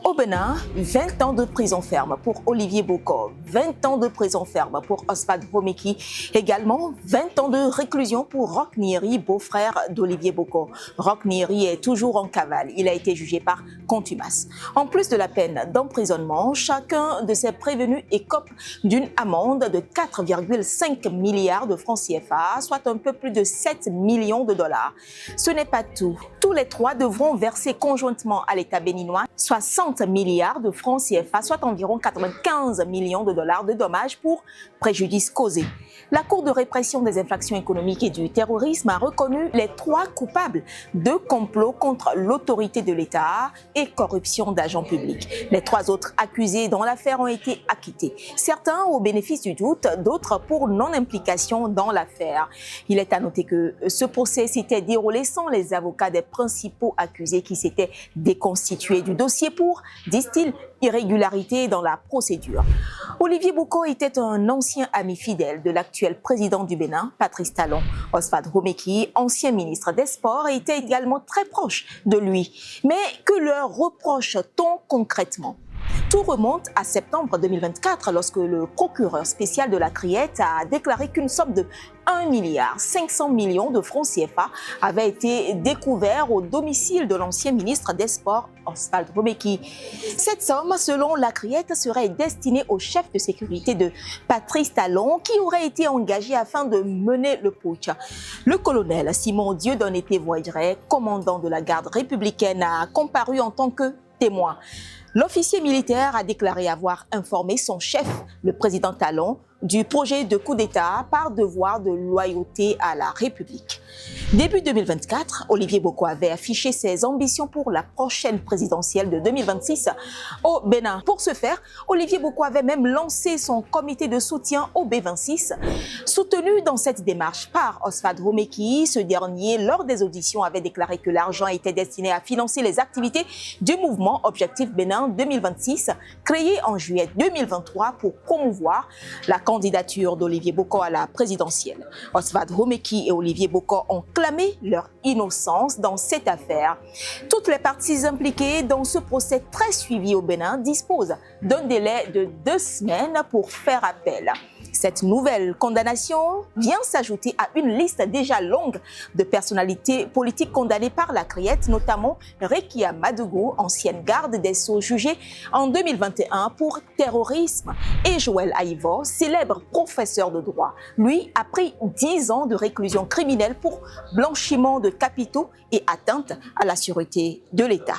Au Bénin, 20 ans de prison ferme pour Olivier Boko, 20 ans de prison ferme pour Oswald Romeki, également 20 ans de réclusion pour Roch Nyeri, beau-frère d'Olivier Boko. Roch Nyeri est toujours en cavale, il a été jugé par contumace. En plus de la peine d'emprisonnement, chacun de ces prévenus écope d'une amende de 4,5 milliards de francs CFA, soit un peu plus de 7 millions de dollars. Ce n'est pas tout. Tous les trois devront verser conjointement à l'État béninois 60 milliards de francs CFA, soit environ 95 millions de dollars de dommages pour préjudice causé. La Cour de répression des infractions économiques et du terrorisme a reconnu les trois coupables de complot contre l'autorité de l'État et corruption d'agents publics. Les trois autres accusés dans l'affaire ont été acquittés. Certains au bénéfice du doute, d'autres pour non-implication dans l'affaire. Il est à noter que ce procès s'était déroulé sans les avocats des principaux accusés qui s'étaient déconstitués du dossier pour, disent-ils, irrégularité dans la procédure. Olivier Boko était un ancien ami fidèle de l'actuel président du Bénin, Patrice Talon. Oswald Romeki, ancien ministre des Sports, était également très proche de lui. Mais que leur reproche-t-on concrètement ? Tout remonte à septembre 2024 lorsque le procureur spécial de la Criette a déclaré qu'une somme de 1,5 milliard de francs CFA avait été découverte au domicile de l'ancien ministre des Sports, Oswald Romeki. Cette somme, selon la Criette, serait destinée au chef de sécurité de Patrice Talon qui aurait été engagé afin de mener le putsch. Le colonel Simon Dieudonné Voyret, commandant de la garde républicaine, a comparu en tant que témoin. L'officier militaire a déclaré avoir informé son chef, le président Talon, du projet de coup d'État par devoir de loyauté à la République. Début 2024, Olivier Boko avait affiché ses ambitions pour la prochaine présidentielle de 2026 au Bénin. Pour ce faire, Olivier Boko avait même lancé son comité de soutien au B26. Soutenu dans cette démarche par Oswald Romeki, ce dernier, lors des auditions, avait déclaré que l'argent était destiné à financer les activités du mouvement Objectif Bénin 2026, créé en juillet 2023 pour promouvoir la candidature d'Olivier Boko à la présidentielle. Oswald Romeki et Olivier Boko ont clamé leur innocence dans cette affaire. Toutes les parties impliquées dans ce procès très suivi au Bénin disposent d'un délai de 2 semaines pour faire appel. Cette nouvelle condamnation vient s'ajouter à une liste déjà longue de personnalités politiques condamnées par la Criette, notamment Rekia Madougou, ancienne garde des Sceaux jugée en 2021 pour terrorisme, et Joël Aïvo, célèbre professeur de droit. Lui a pris 10 ans de réclusion criminelle pour blanchiment de capitaux et atteinte à la sûreté de l'État.